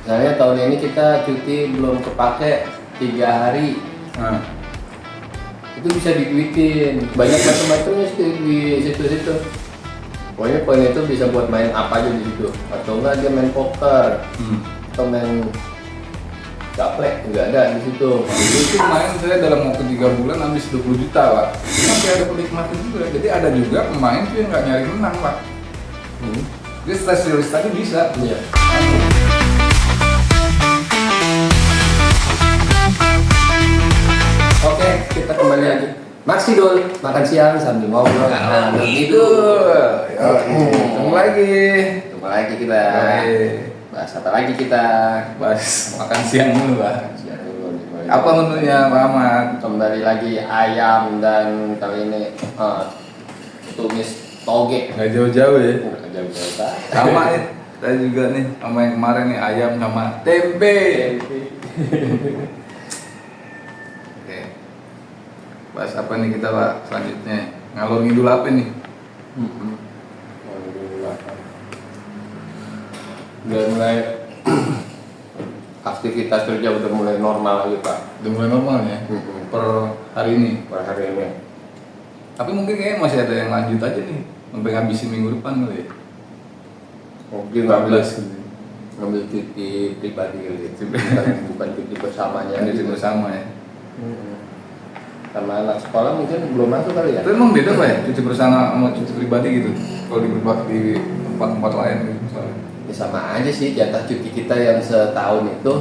Misalnya tahun ini kita cuti belum kepake 3 hari, itu bisa diduitin. Banyak macam-macamnya sih di situ-situ. Pokoknya poin itu bisa buat main apa aja di situ. Atau enggak dia main poker, atau main gaplek, nggak ada di situ. Itu main saya dalam waktu 3 bulan habis 20 juta Pak. Tapi ada penikmatnya juga. Jadi ada juga pemain tuh yang nggak nyari menang Pak. Dia stress release tadi bisa. Iya. Oke, kita kembali lagi. Maksi Dol, makan siang sambil ngobrol. Nah, itu. Ketemu lagi. Ketemu lagi kita. Bahas apa lagi kita? Bahas makan siang dulu Pak. Siang dulu. Apa menunya Pak Ahmad? Kembali lagi ayam dan kali ini tumis toge. Nggak jauh-jauh ya. Nggak jauh-jauh, Pak. Sama ya. Saya juga nih sama yang kemarin nih ayam sama tempe. Oke. Bahas apa nih kita Pak selanjutnya? Ngalor ngidul apa nih? Udah mulai aktivitas kerja udah mulai normal lagi Pak. Udah mulai normal ya? Per hari ini. Per hari ini. Tapi mungkin kayaknya masih ada yang lanjut aja nih sampai ngabisin minggu depan kali ya. Mungkin ngambil cuti pribadi kali ya. Bukan cuti bersamanya. Yang cuti bersama ya. Sama anak sekolah mungkin belum masuk kali ya. Tapi emang beda Pak ya cuti bersama sama cuti pribadi gitu. Kalau di tempat-tempat lain gitu misalnya. Ya sama aja sih jatah cuti kita yang setahun itu.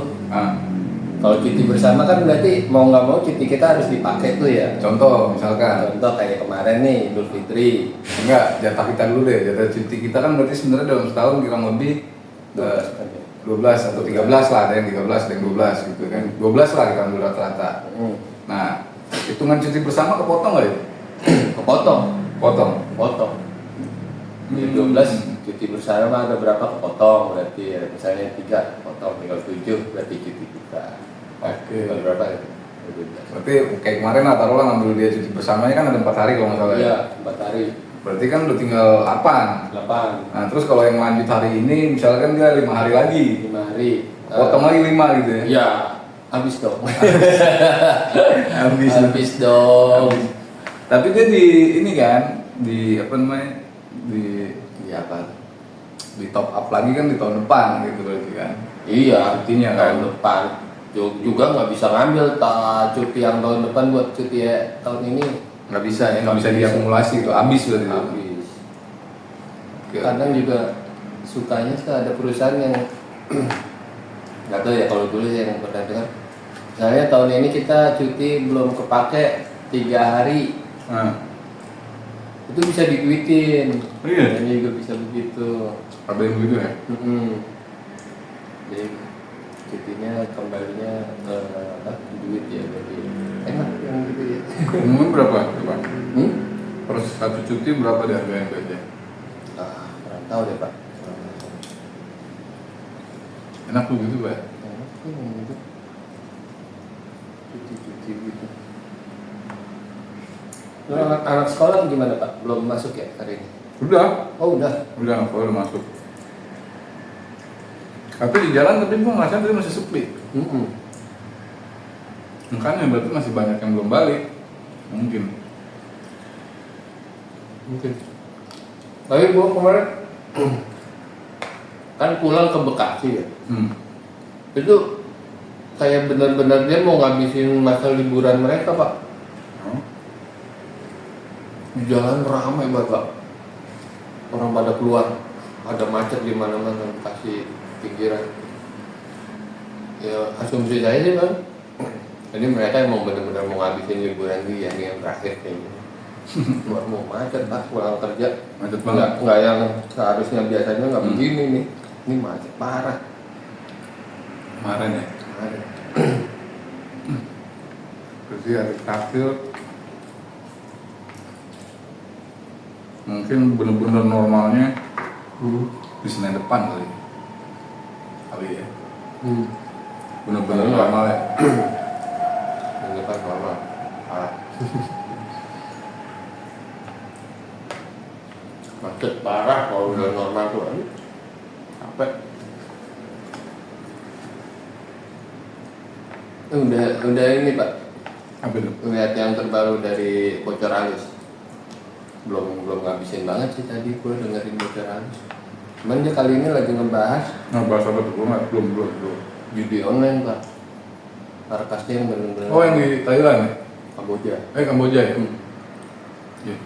Kalau cuti bersama kan berarti mau nggak mau cuti kita harus dipakai tuh ya. Contoh misalkan. Contoh kayak kemarin nih Idul Fitri. Enggak, jatah kita dulu deh. Jatah cuti kita kan berarti sebenarnya dalam setahun kurang lebih 12 atau 13 lah, ada yang 13, ada yang 12 gitu kan. 12 lah kita ambil rata-rata. Nah, hitungan cuti bersama kepotong nggak ya? Kepotong. Potong. Di 12 cuti bersama ada berapa kepotong berarti ya, misalnya 3 kepotong, tinggal 7 berarti cuti kita. Oke. Tinggal berapa ya? Berarti kayak kemarin lah taruhlah ngambil dia cuti bersamanya kan ada 4 hari kalau nggak salah ya. Iya, 4 hari. Berarti kan udah tinggal 8. 8. Nah, terus kalau yang lanjut hari ini misalkan dia 5 hari lagi. 5 hari. Potong lagi 5 gitu ya. Iya, habis dong. Habis. Habis dong. Tapi dia di ini kan, di apa namanya? Di apa? Di top up lagi kan di tahun depan gitu berarti kan. Iya, Cutinya kan. tahun depan. Juga nggak bisa ngambil cuti yang tahun depan buat cuti tahun ini. Nggak bisa ya, nggak bisa diakumulasi itu habis berarti. Habis. Oke. Kadang juga sukanya sih ada perusahaan yang nggak tahu ya kalau dulu yang pernah dengar. Misalnya tahun ini kita cuti belum kepake 3 hari. Itu bisa diduitin. Iya. Ini juga bisa begitu. Ada yang begitu ya? Jadi cutinya kembalinya duit ya, jadi enak yang gitu ya. Umumnya berapa? Per satu cuti berapa deh harganya biasanya? Kurang tahu deh Pak. Enak tuh gitu Pak? Enak tuh yang gitu. Cuti gitu. Anak sekolah gimana Pak? Belum masuk ya hari ini? Udah. Oh udah. Udah masuk. Tapi di jalan tapi gua ngerasa tadi masih sepi. Makanya berarti masih banyak yang belum balik. Mungkin. Tapi gua kemarin kan pulang ke Bekasi ya. Itu kayak benar-benar dia mau ngabisin masa liburan mereka Pak. Di jalan ramai banget. Orang pada keluar, ada macet di mana-mana, kasih pinggiran. Ya asumsi saya sih Bang. Jadi mereka emang benar-benar mau ngabisin liburan dia nih yang terakhir kayaknya. Keluar mau macet Pak, pulang kerja. Macet banget. Nggak yang seharusnya biasanya nggak begini nih. Ini macet parah. Kemarin ya. Berarti hari terakhir mungkin bener-bener normalnya di Senin depan kali ya. Bener-bener normal ya. Senin depan normal. Macet parah kalau udah normal tuh. Capek. Udah ini Pak. Apa itu? Lihat yang terbaru dari Bocor Halus. Belum ngabisin banget sih tadi gue dengerin Bocor Halus. Cuman dia kali ini lagi ngebahas Bahas apa tuh? Belum. judi online Pak. Markasnya yang bener-bener. Oh, yang di Thailand ya? Kamboja. Kamboja ya? Iya.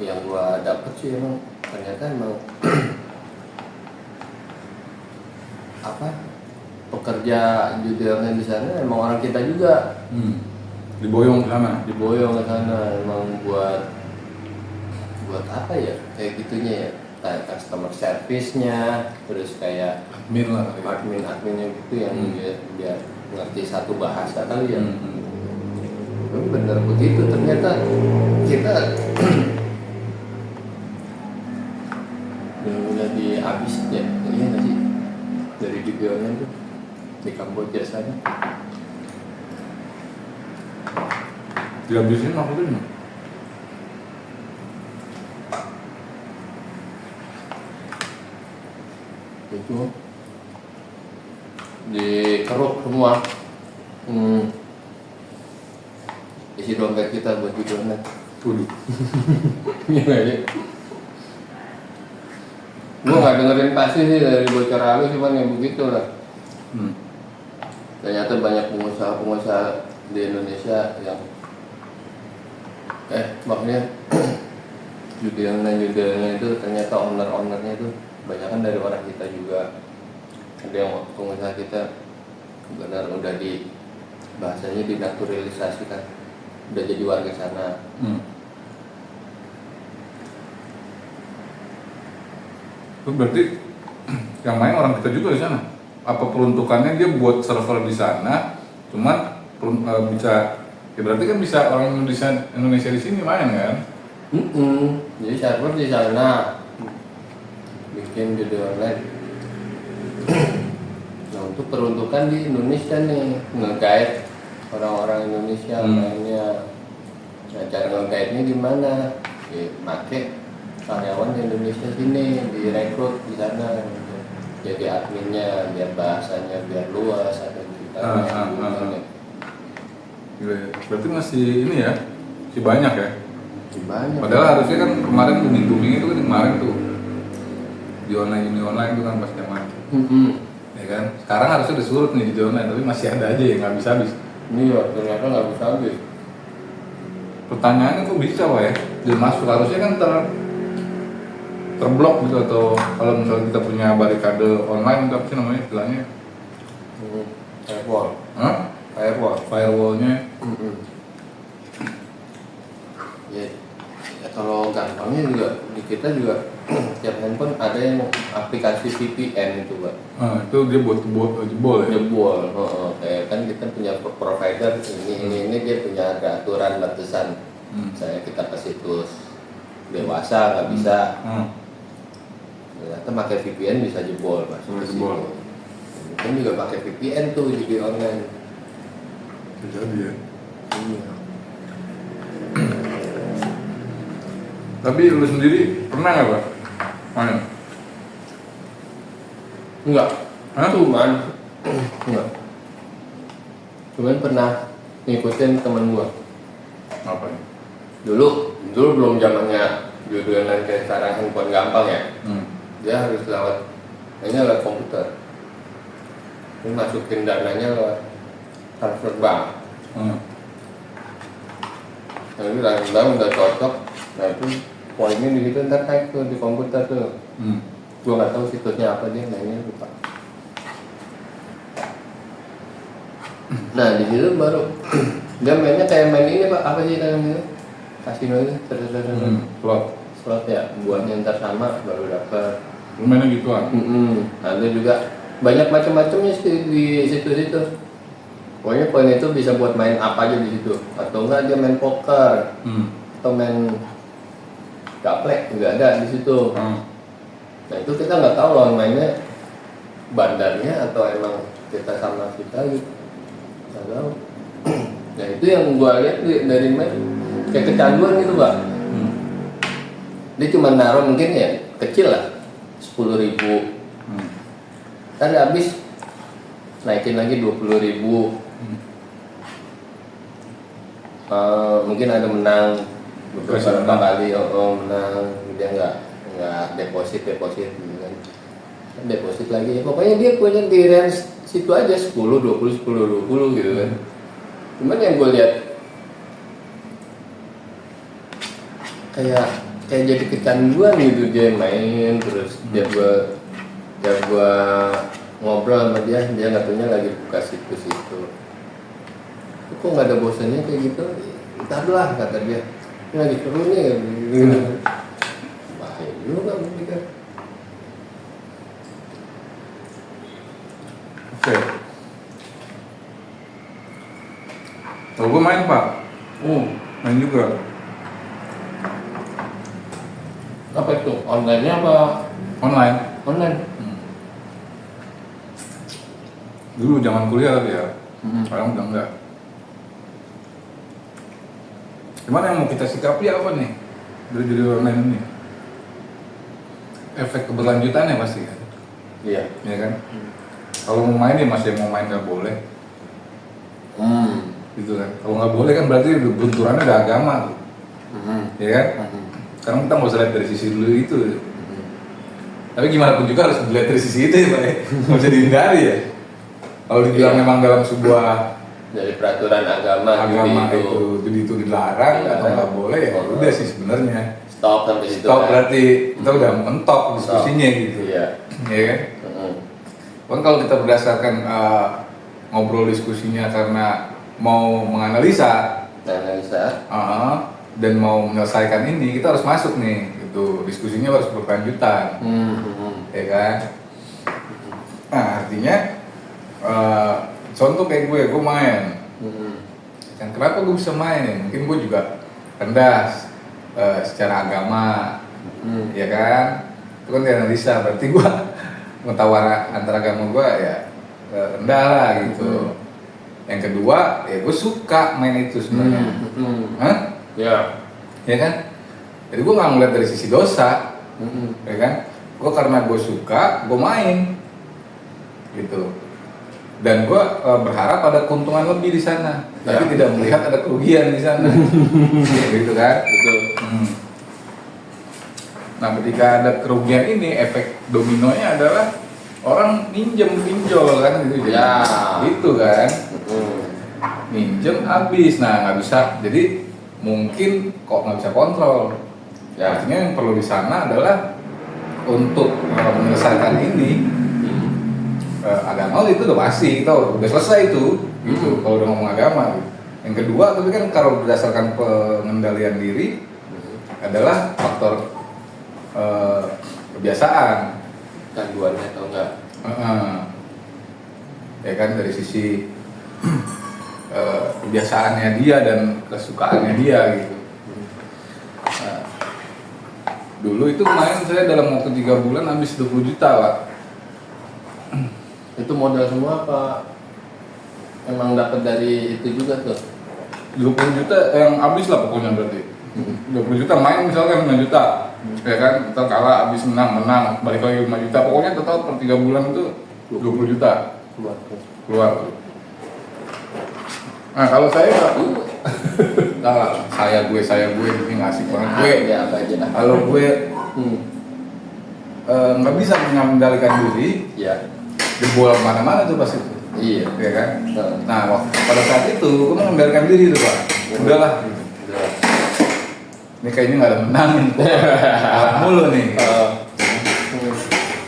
Yang gua dapet sih emang ternyata emang apa pekerja judi online di sana emang orang kita juga. Diboyong ke sana. Diboyong ke sana emang buat apa ya kayak gitunya ya, kayak customer service-nya, terus kayak Admin lah. adminnya gitu yang dia ngerti satu bahasa kali ya. Bener begitu ternyata kita benar-benar dihabis ya, iya nggak sih dari videonya tuh di Kamboja sana. Dihabisin maksudnya? Itu dikeruk semua. Isi dompet kita buat videonya. Waduh. Iya nggak sih? Gue nggak dengerin pasti sih dari Bocor Halus, cuman yang begitu lah. Ternyata banyak pengusaha di Indonesia yang maksudnya judi online itu ternyata ownernya itu kebanyakan dari orang kita juga. Ada yang pengusaha kita benar udah bahasanya dinaturalisasikan, udah jadi warga sana. Itu berarti yang main orang kita juga di sana. Apa peruntukannya dia buat server di sana, cuman bisa ya berarti kan bisa orang Indonesia di sini main kan? Jadi server di sana bikin judi online. Nah untuk peruntukan di Indonesia nih, nge-guide orang-orang Indonesia mainnya. Nah cara nge-guide-nya gimana? Ya, pakai karyawan di Indonesia sini, direkrut di sana gitu. Jadi adminnya biar bahasanya biar luas, ada ceritanya. Berarti masih ini ya, masih banyak ya? Banyak. Padahal harusnya kan kemarin booming itu kan kemarin tuh di online itu kan pas zaman. Ya kan? Sekarang harusnya udah surut nih di online, tapi masih ada aja yang nggak bisa habis. Iya, ternyata nggak bisa habis. Pertanyaannya kok bisa Pak ya? Dia masuk harusnya kan terblok gitu, atau kalau misalnya kita punya barikade online itu apa sih namanya istilahnya? Firewall. Firewallnya. Ya, kalau gampangnya juga di kita juga tiap handphone ada yang aplikasi VPN itu Pak. Itu dia buat jebol ya? Jebol, kayak kan kita punya provider ini dia punya ada aturan batasan. Saya kita ke situs dewasa nggak bisa. Ternyata pakai VPN bisa jebol masuk ke situ. Mungkin juga pakai VPN tuh judi online. Jadi ya. Iya. Tapi lu sendiri pernah nggak Pak main? Enggak. Hah? Cuman pernah ngikutin temen gua. Apa ya? Dulu belum zamannya judi online kayak sekarang handphone gampang ya. Dia harus lewat komputer. Ini masukin dananya lewat transfer bank. Nah itu bank udah cocok. Nah itu poinnya di situ ntar naik tuh di komputer tuh. Gua nggak tahu situsnya apa dia mainnya lupa. Nah di situ baru dia mainnya kayak main ini Pak, apa sih namanya? Kasino itu, slot ya, buatnya ntar sama baru dapat. Lu mainnya gituan? Ada juga banyak macam-macamnya sih di situ-situ. Pokoknya poin itu bisa buat main apa aja di situ. Atau enggak dia main poker, atau main gaplek juga ada di situ. Nah itu kita nggak tahu lawan mainnya bandarnya atau emang kita sama kita gitu, nggak tahu. Nah itu yang gua lihat dari main kayak kecanduan gitu Pak. Dia cuma naruh mungkin ya kecil lah 10.000, kan habis naikin lagi 20.000. Mungkin ada menang beberapa kali menang, dia nggak deposit gitu kan, deposit lagi, pokoknya dia punya di range situ aja 10 20 gitu kan. Cuman yang gue lihat kayak jadi kecanduan gitu, dia main terus, dia gua ngobrol sama dia nggak taunya lagi buka situ. Kok nggak ada bosannya kayak gitu? Ntar lah, kata dia, ini lagi seru nih gitu. Bahaya juga mungkin. Oke. Kalau gue main Pak, main juga. Apa itu? Online-nya apa? Online. Online. Dulu zaman kuliah tapi ya, sekarang udah enggak. Cuman yang mau kita sikapi apa nih dari judi online ini? Efek keberlanjutannya pasti kan? Iya. Iya kan? Kalau mau main ya masih mau main nggak boleh. Gitu kan? Kalau nggak boleh kan berarti benturannya ada agama tuh. Iya kan? Sekarang kita nggak usah lihat dari sisi dulu itu. Tapi gimana pun juga harus dilihat dari sisi itu ya Pak ya? Nggak bisa dihindari ya. Kalau dibilang memang dalam sebuah dari peraturan agama itu dilarang atau nggak boleh ya udah sih sebenarnya. Stop sampai situ. Stop berarti kita udah mentok diskusinya gitu. Iya. Iya kan? Kan kalau kita berdasarkan ngobrol diskusinya karena mau menganalisa, dan mau menyelesaikan ini, kita harus masuk nih, gitu. Diskusinya harus berkelanjutan, ya kan? Nah, artinya contoh kayak gue main, kan kenapa gue bisa main ya? Mungkin gue juga rendah secara agama, ya kan? Itu kan dianalisa, berarti gue pengetahuan antara agama gue ya rendah lah gitu. Yang kedua, ya gue suka main itu sebenarnya. Ya kan? Jadi gue nggak ngeliat dari sisi dosa, ya kan? Gue karena gue suka, gue main, gitu. Dan gue berharap ada keuntungan lebih di sana, tapi tidak melihat ada kerugian di sana, gitu kan? Betul. Nah, ketika ada kerugian ini, efek dominonya adalah orang pinjol kan gitu. Ya. Gitu kan. Minjem habis, nah nggak bisa, jadi mungkin kok nggak bisa kontrol. Ya, artinya yang perlu di sana adalah untuk menyelesaikan ini, agama itu udah pasti, kita udah selesai itu, gitu. Kalau udah ngomong agama. Yang kedua, tapi kan kalau berdasarkan pengendalian diri adalah faktor kebiasaan, Canduannya atau enggak? Ya kan, dari sisi kebiasaannya dia dan kesukaannya dia gitu. Nah, dulu itu kemarin saya dalam waktu 3 bulan habis 20 juta Pak. Itu modal semua apa? Emang dapat dari itu juga tuh? 20 juta yang habis lah pokoknya berarti. 20 juta main misalkan 5 juta, ya kan, kita kalah habis menang, balik lagi 5 juta, pokoknya total per 3 bulan itu 20 juta keluar. Nah kalau saya nggak, saya gue ini ngasih orang gue, kalau gue nggak bisa mengendalikan diri, jebol mana-mana tuh pasti itu. Iya. Ya kan? Nah, pada saat itu gue mengendalikan diri tuh Pak. Udahlah. Ini kayaknya nggak ada menang nih. Mulu nih.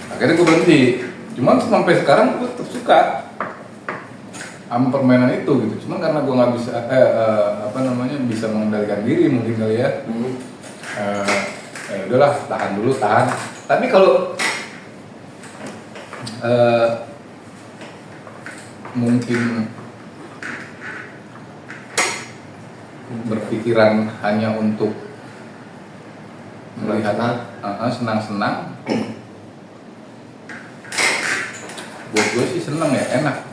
Akhirnya gue berhenti. Cuman sampai sekarang gue tetap suka sama permainan itu gitu. Cuman karena gue nggak bisa bisa mengendalikan diri mungkin kali ya. Udahlah, tahan dulu. Tapi kalau mungkin berpikiran hanya untuk melihat senang-senang, buat gue sih seneng ya, enak.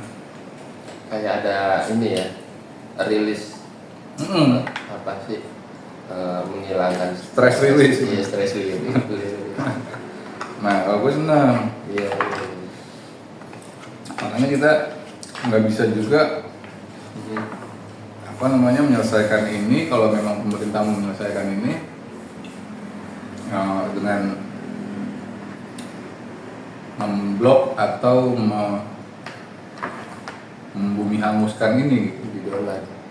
Kayak ada ini ya, rilis apa sih, menghilangkan Stress release. Iya, stress release. Nah kalau gue seneng, Iya. makanya kita nggak bisa juga apa namanya menyelesaikan ini kalau memang pemerintah menyelesaikan ini dengan memblok atau membumi hanguskan ini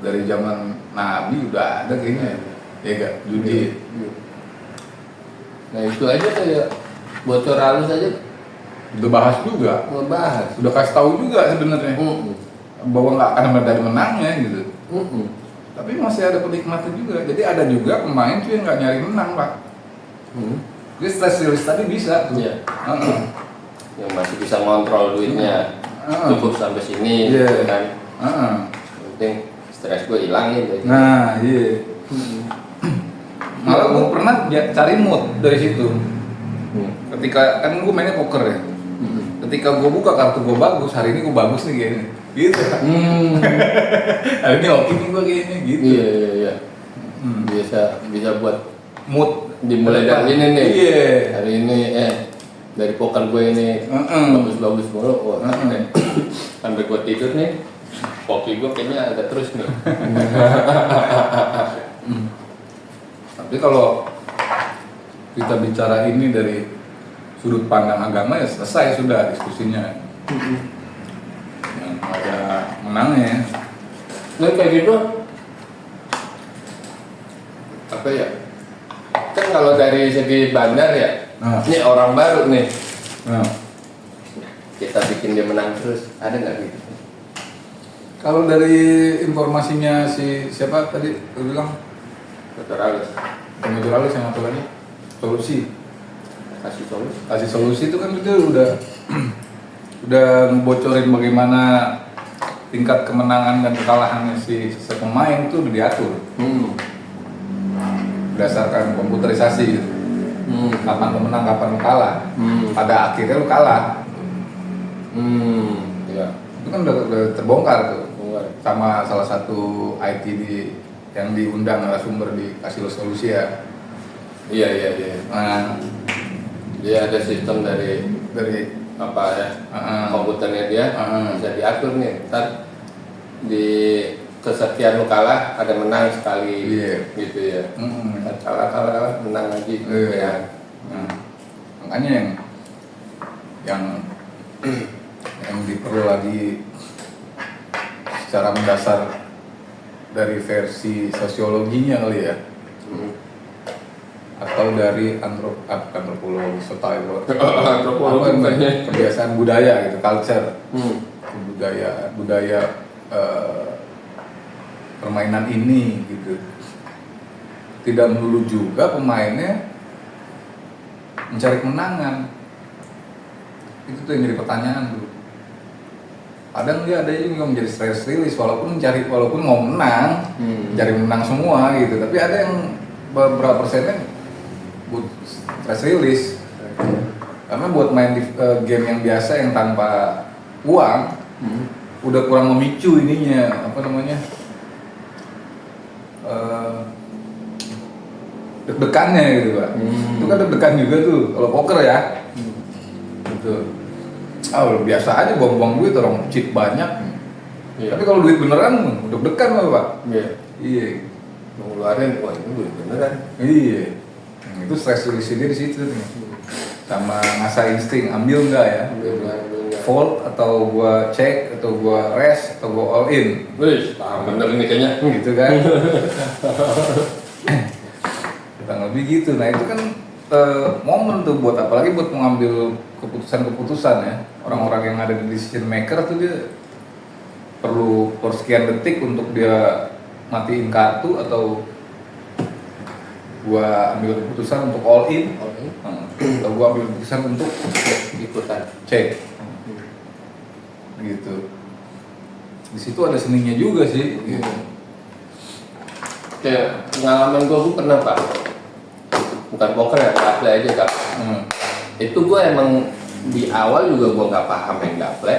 dari zaman Nabi udah ada kayaknya ya gak judi. Nah itu aja kayak bocor halus aja Udah bahas juga, ngebahas. udah kasih tahu juga sebenarnya bahwa nggak akan ada menangnya gitu. Tapi masih ada penikmatnya juga. Jadi ada juga pemain tuh yang nggak nyari menang pak. Jadi stress release tadi bisa tuh. Iya. Yang masih bisa ngontrol duitnya. Cukup sampai sini, gitu kan. Yang penting stres gue hilangin. Nah, iya. Malah gue pernah cari mood dari situ. Ketika kan gue mainnya poker ya. Ketika gue buka kartu gue bagus, hari ini gue bagus nih kayaknya. Gitu. Hari ini oke nih gue kayaknya gitu. Iya. Bisa buat Mood dimulai dari ini nih. Iya. Hari ini dari poker gue ini bagus-bagus mulu. Wah, sampai gue tidur nih. Kopi gue kayaknya agak terus nih. Tapi kalau kita bicara ini dari sudut pandang agama ya selesai sudah diskusinya. Yang ada menangnya. Nah kayak gitu apa ya? Kan kalau dari segi bandar ya, ini orang baru nih. Kita bikin dia menang terus, ada nggak gitu? Kalau dari informasinya si siapa tadi lu bilang? Dr. Alus Dr. Alus yang satu lagi solusi. kasih Solusi itu kan itu udah ngebocorin bagaimana tingkat kemenangan dan kekalahannya si pemain itu udah diatur. Berdasarkan komputerisasi gitu. Kapan lu menang, kapan lu kalah. Pada akhirnya lu kalah. Ya. Itu kan udah terbongkar tuh. Sama salah satu IT yang diundang narasumber dikasih solusi ya. Iya. Nah, Dia ada sistem dari apa ya komputernya dia bisa diatur nih. Ntar di kesekian lu kalah ada menang sekali gitu ya. Kalah menang lagi. Ya. Makanya yang diperlu lagi secara mendasar dari versi sosiologinya kali ya. Atau dari antropologi kebiasaan budaya gitu, culture, budaya permainan ini gitu. Tidak melulu juga pemainnya mencari kemenangan. Itu tuh yang jadi pertanyaan dulu. Kadang dia ada juga menjadi stress release walaupun mau menang, mencari menang semua gitu. Tapi ada yang beberapa persennya buat stress release karena buat main di game yang biasa yang tanpa uang udah kurang memicu ininya apa namanya deg-degannya gitu pak. Itu kan deg-degan juga tuh kalau poker ya gitu. Udah biasa aja buang-buang duit, orang cheat banyak. Tapi kalau duit beneran deg-degan lah pak. Iya Mau ngeluarin, wah ini duit beneran. Iya. Itu stress release dia di situ nih. Sama ngasah insting, ambil enggak ya? Fold atau gua check atau gua rest atau gua all in. Wih, bener ini kayaknya. Gitu kan. Kurang lebih gitu. Nah, itu kan momen tuh buat apalagi buat mengambil keputusan-keputusan ya. Orang-orang yang ada di decision maker tuh dia perlu sekian detik untuk dia matiin kartu atau gua ambil keputusan untuk all in, atau gua ambil keputusan untuk ikutan cek, gitu. Di situ ada seninya juga sih. Gitu. Kayak pengalaman gue pernah pak, bukan poker ya, gaple aja kak. Itu gue emang di awal juga gue nggak paham main gaple,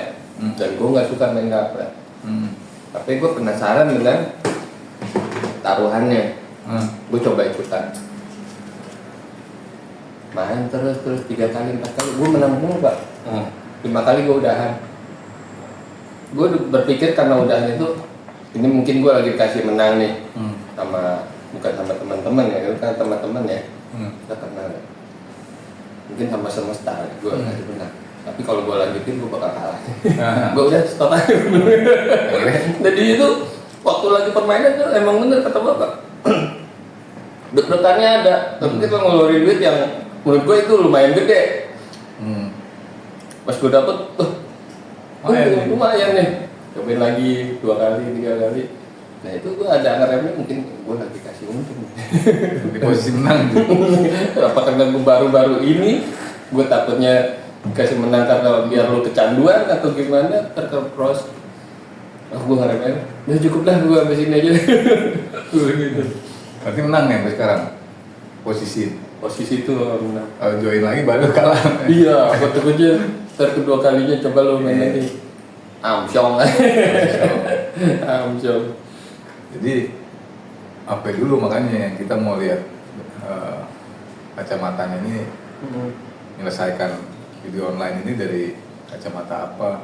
dan gue nggak suka main gaple. Tapi gue penasaran dengan taruhannya. Gue coba ikutan main terus 3 kali 4 kali gue menang mulu pak. 5 kali gue udahan gue berpikir karena udah itu, ini mungkin gue lagi kasih menang nih sama, bukan sama teman-teman ya, itu kan teman-teman ya, kita kenal ya. Mungkin sama semesta gue kasih menang. Tapi kalau gue lanjutin gue bakal kalah. Gue udah stop aja. Jadi itu waktu lagi permainan tuh emang bener kata bapak. Deg-degannya ada, tapi kita ngeluarin duit yang menurut gue itu lumayan gede. Pas gue dapet, lumayan nih. Cobain lagi 2 kali, 3 kali. Nah itu gue ada ngeremnya, mungkin gue lagi kasih untung. Di posisi menang. Apa karena gue baru-baru ini, gue takutnya kasih menang karena biar lo kecanduan atau gimana, terkepros. Gue ngeremnya, ya cukup lah gue sampai sini aja. Gitu. Berarti menang ya sampai sekarang Posisi itu menang. Kalau join lagi baru kalah. Iya, waktu aja kedua kalinya coba lo main lagi. Amsyong. Amsyong. Jadi apa dulu makanya kita mau lihat kacamatanya ini menyelesaikan video online ini dari kacamata apa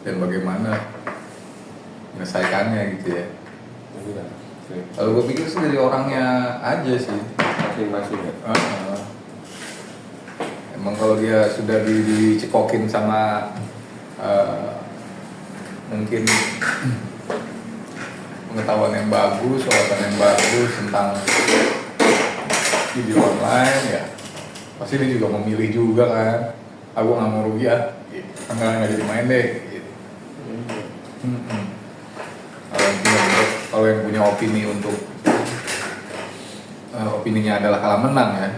dan bagaimana menyelesaikannya gitu ya. Kalau gue pikir sih dari orangnya aja sih. Masing-masing ya. Emang kalau dia sudah dicekokin sama mungkin pengetahuan yang bagus, wawasan yang bagus tentang video online ya, pasti dia juga memilih juga kan. Aku nggak mau rugi ya, nggak jadi main deh. Gitu. Kalau yang punya opini untuk opininya adalah kalah menang ya.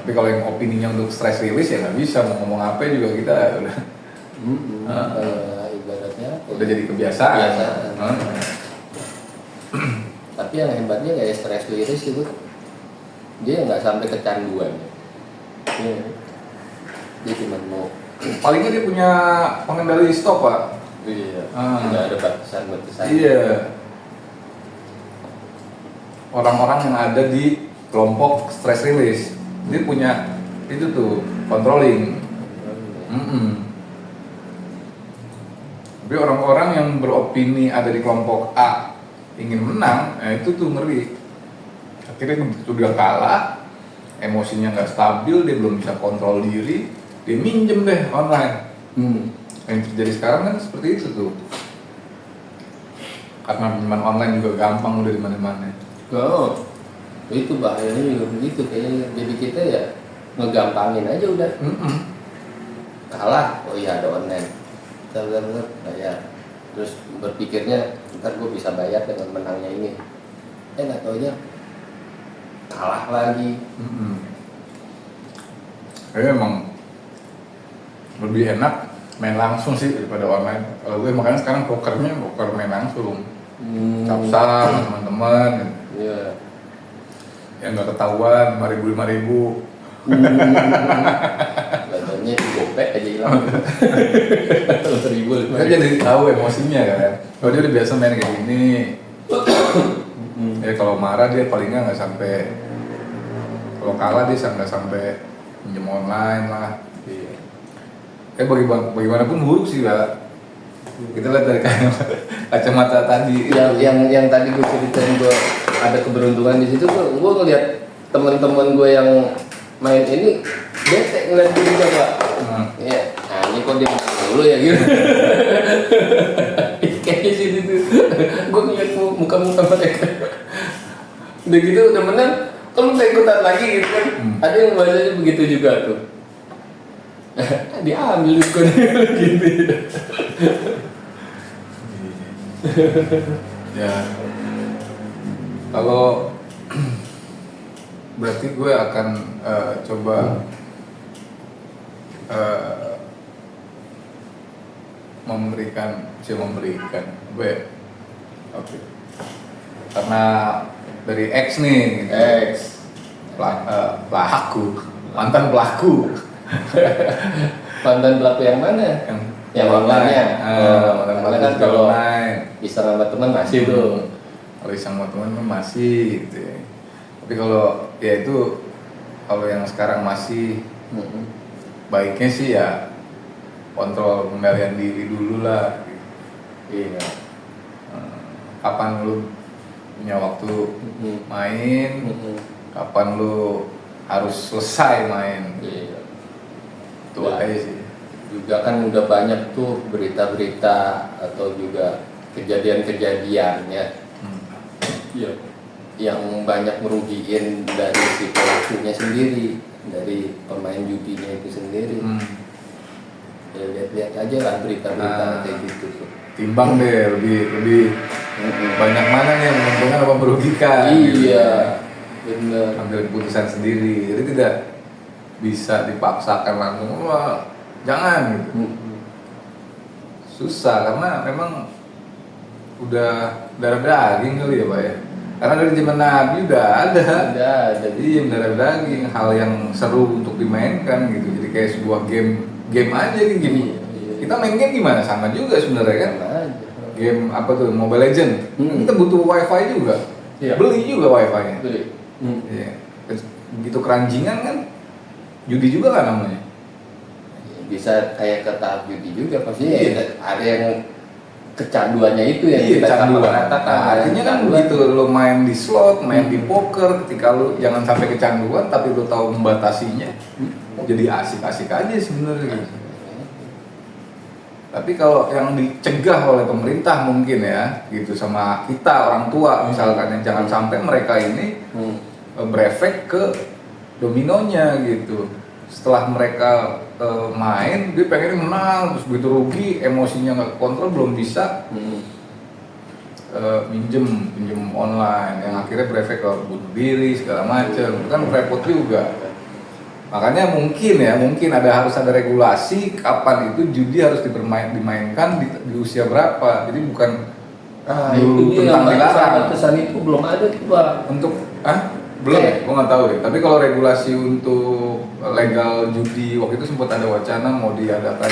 Tapi kalau yang opininya untuk stress release ya nggak bisa, mau ngomong apa juga kita udah ibaratnya udah jadi kebiasaan. Tapi yang hebatnya kayak stress release itu dia nggak sampai kecanduan. Dia cuma mau. Palingnya dia punya pengendali stop pak. Iya. Nggak ada batasan. Iya. Orang-orang yang ada di kelompok stress release dia punya itu tuh controlling. Tapi orang-orang yang beropini ada di kelompok A ingin menang, nah itu tuh ngeri. Akhirnya sudah kalah, emosinya nggak stabil, dia belum bisa kontrol diri, dia minjem deh online. Yang terjadi sekarang kan seperti itu tuh. Karena pinjaman online juga gampang udah di mana-mana. Oh, itu bahayanya juga begitu kayaknya. Jadi kita ya ngegampangin aja udah. Kalah, oh iya ada online. Bener-bener bayar. Terus berpikirnya ntar gue bisa bayar dengan menangnya ini. Nggak taunya kalah lagi. Kayaknya emang lebih enak main langsung sih daripada online. Kalau gue makanya sekarang poker main langsung. Capsal sama teman-teman. Iya. Yang nggak ketahuan 5.000. Contohnya gopek aja hilang. 5.000. Kan jadi tahu emosinya kan. Kalau dia udah biasa main kayak gini. Ya kalau marah dia palingnya nggak sampai. Kalau kalah dia nggak sampai pinjam online lah. Iya. Bagaimanapun buruk sih lah. Kita lihat dari kacamata tadi. Yang tadi gue ceritain, gue ada keberuntungan di situ. Gue ngeliat teman-teman gue yang main ini bete ngeliat gue juga pak. Ya, nah ini kok dia dulu ya gitu. Kayaknya sih itu. Gue ngeliat muka-muka mereka. Udah gitu udah menang, kalau udah ikutan lagi gitu kan. Ada yang bahasanya begitu juga tuh. Diambil duit gitu. Ya. Kalau berarti gue akan coba memberikan gue oke. Karena dari X nih gitu. Pelaku mantan pelaku yang mana? Yang online-nya. Mantan pelaku Kan kalau online. bisa sama teman masih tuh. Kalau sama teman masih gitu ya. Tapi kalau ya itu kalau yang sekarang masih baiknya sih ya kontrol pengendalian diri dulu lah. Iya. Kapan lu punya waktu main, kapan lu harus selesai main. Iya. Itu aja sih. Juga kan udah banyak tuh berita-berita atau juga kejadian-kejadian ya. Iya. Yang banyak merugiin dari si pelakunya sendiri, dari pemain judinya itu sendiri. Ya lihat-lihat aja lah berita-berita kayak gitu tuh. Timbang deh, lebih banyak mana nih yang menguntungkan apa merugikan. Iya, bener. Ambil keputusan sendiri, jadi tidak bisa dipaksakan langsung, wah jangan gitu. Susah karena memang udah darah daging kali ya Pak ya. Karena dari zaman Nabi udah ada. Jadi darah daging, hal yang seru untuk dimainkan gitu. Jadi kayak sebuah game aja gitu. Iya. Kita main game gimana, sama juga sebenarnya kan. Game apa tuh, Mobile Legend. Kita butuh wifi juga. Iya. Beli juga wifi-nya. Beli. Iya. Begitu keranjingan kan, judi juga kan namanya. Bisa kayak ke tahap judi juga pasti. Iya. Ada yang kecanduannya itu yang Iya, kita kecanduan. katakan. Nah, artinya kan begitu lo main di slot, main di poker, ketika lo jangan sampai kecanduan tapi lo tahu membatasinya, jadi asik-asik aja sebenarnya gitu. Tapi kalau yang dicegah oleh pemerintah mungkin ya, gitu sama kita orang tua misalkan, yang jangan sampai mereka ini berefek ke dominonya gitu. Setelah mereka main, dia pengen menang, terus begitu rugi, emosinya nggak kontrol, belum bisa pinjem online, yang akhirnya berefek ke bunuh diri segala macam, kan repot juga. Makanya mungkin harus ada regulasi kapan itu judi harus dimainkan di usia berapa. Jadi bukan itu tentang dilarang. Batasan itu belum ada tuh Pak. Untuk belum, gue nggak tahu deh. Tapi kalau regulasi untuk legal judi waktu itu sempat ada wacana mau diadakan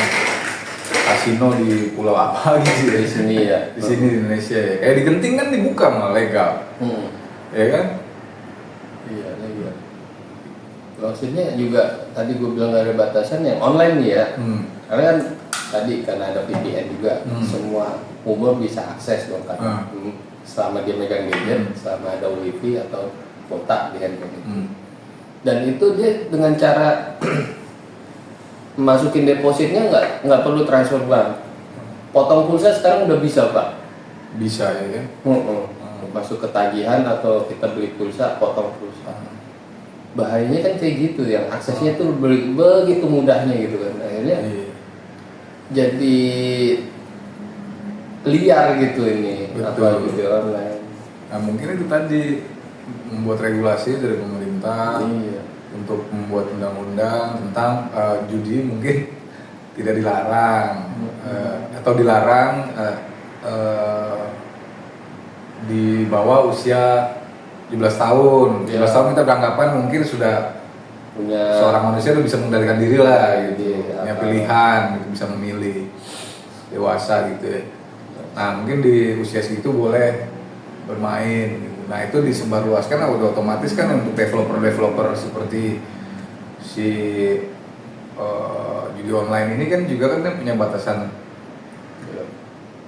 kasino di pulau apa gitu ya. Di sini ya. Di sini di Indonesia ya. Kayak di Genting kan dibuka malah legal, ya kan? Iya, iya. Maksudnya juga tadi gue bilang gak ada batasan yang online nih ya. Karena kan tadi karena ada VPN juga, semua umur bisa akses dong kan. Selama dia megang gadget, selama ada wifi atau kuota di handphone itu. Dan itu dia dengan cara masukin depositnya nggak perlu transfer bank. Potong pulsa sekarang udah bisa Pak. Bisa ya kan? Masuk ke tagihan atau kita beli pulsa, potong pulsa. Bahayanya kan kayak gitu, yang aksesnya tuh begitu mudahnya gitu kan. Akhirnya jadi liar gitu ini. Betul. Apa judi online. Nah mungkin itu tadi membuat regulasi dari pemerintah untuk membuat undang-undang tentang judi mungkin tidak dilarang atau dilarang di bawah usia 17 tahun. 17 tahun kita beranggapan mungkin sudah punya seorang manusia itu bisa mengendalikan diri lah gitu, punya apa. pilihan gitu, bisa memilih, dewasa gitu ya. Nah mungkin di usia segitu boleh bermain gitu. Nah itu disebarluaskan, udah otomatis kan untuk developer seperti si judi online ini kan juga kan punya batasan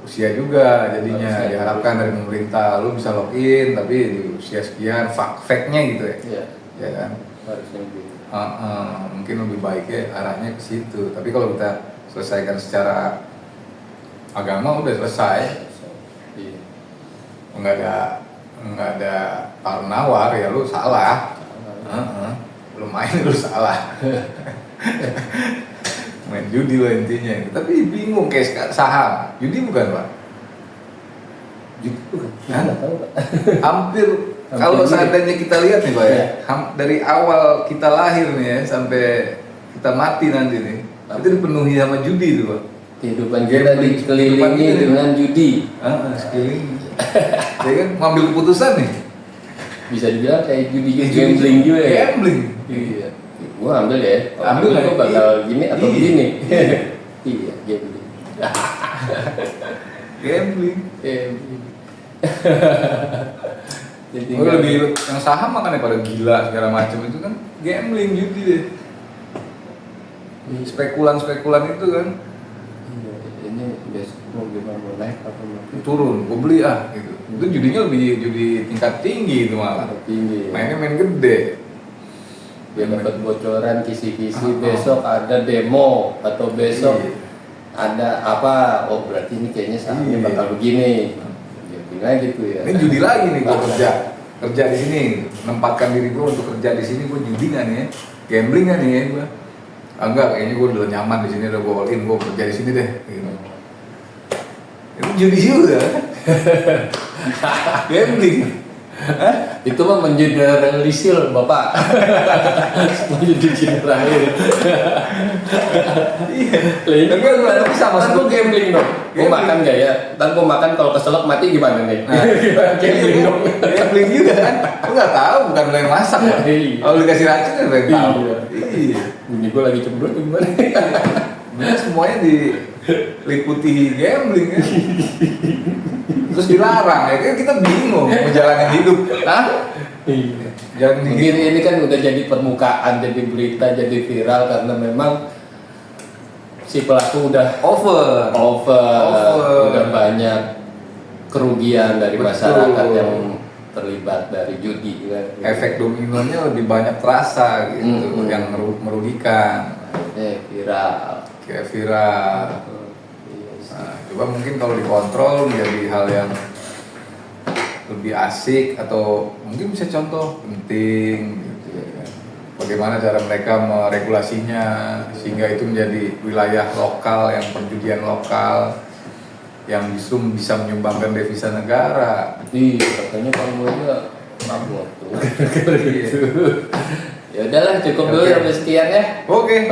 usia juga, jadinya diharapkan dari pemerintah lu bisa login tapi di usia sekian, fact-nya gitu ya. Ya kan? Harusnya gitu. Mungkin lebih baiknya arahnya ke situ. Tapi kalau kita selesaikan secara agama udah selesai. Iya. Nggak ada tawar-menawar ya lu salah. Lu main lu salah. Main judi lo intinya. Tapi bingung kayak saham. Judi bukan Pak? Judi bukan? Nggak tahu Pak. Hampir kalau seandainya kita lihat nih Pak ya, dari awal kita lahir nih ya sampai kita mati nanti nih, itu dipenuhi sama judi itu Pak. Kehidupan kita dikelilingi dengan judi. Sekeliling. Ya kan ngambil keputusan nih. Bisa dibilang kayak judi gambling juga ya. Gambling. Iya. Gua ambil ya. Ambil gua bakal gini atau begini. Iya, gambling. Gambling. Jadi lebih yang saham makanya pada gila segala macam itu kan gambling judi deh. Spekulan itu kan. ini Besok mau gimana, mau naik atau mau turun, gue beli gitu. Itu judinya lebih judi tingkat tinggi itu malah. tinggi? Mainnya main gede. Dia dapat bocoran kisi-kisi, besok ada demo atau besok Iya. ada apa, oh berarti ini kayaknya sahamnya Iya. bakal begini. Ya bilang gitu ya. Ini judi lagi nih gue kerja di sini, menempatkan diri gue untuk kerja di sini. Gue judi nggak nih ya, gambling nggak nih ya gue? Enggak, kayaknya gue udah nyaman di sini, udah gue all in, gue kerja di sini deh. Gitu. Itu judi juga, gambling. Itu mah mengeneralisir Bapak. Menjadi jin terakhir. Iya. Tapi sama gue gambling dong. Gue makan gak ya? Ntar gue makan kalau keselak mati gimana nih? Gambling dong. Gambling juga kan? Gue nggak tahu, bukan lo yang masak ya. Kalau dikasih racun kan lo yang tahu. Iya. Ini gue lagi cemberut gimana? Bener semuanya diliputi gambling ya. Terus dilarang ya, kan kita bingung mau jalanin hidup. Jangan Mungkin ini kan udah jadi permukaan, jadi berita, jadi viral karena memang si pelaku udah over. udah banyak kerugian dari Betul. masyarakat yang terlibat dari judi kan. Efek dominonya lebih banyak terasa gitu, yang merugikan. Viral. Kayak viral. Nah, coba mungkin kalau dikontrol menjadi hal yang lebih asik, atau mungkin bisa contoh penting gitu ya kan. Bagaimana cara mereka meregulasinya sehingga itu menjadi wilayah lokal, yang perjudian lokal yang justru bisa menyumbangkan devisa negara. Iya, katanya kamu aja mabuk tuh. Ya udahlah, cukup dulu sampai sekian ya. Oke.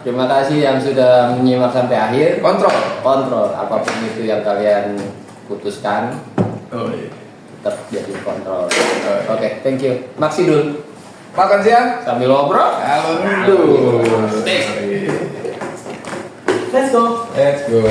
Terima kasih yang sudah menyimak sampai akhir. Kontrol. Apapun itu yang kalian putuskan, Oh iya. tetap jadi kontrol. Oke, thank you. Maksi dulu. Makan siang. Sambil ngobrol. Halo dulu. Let's go. Let's go.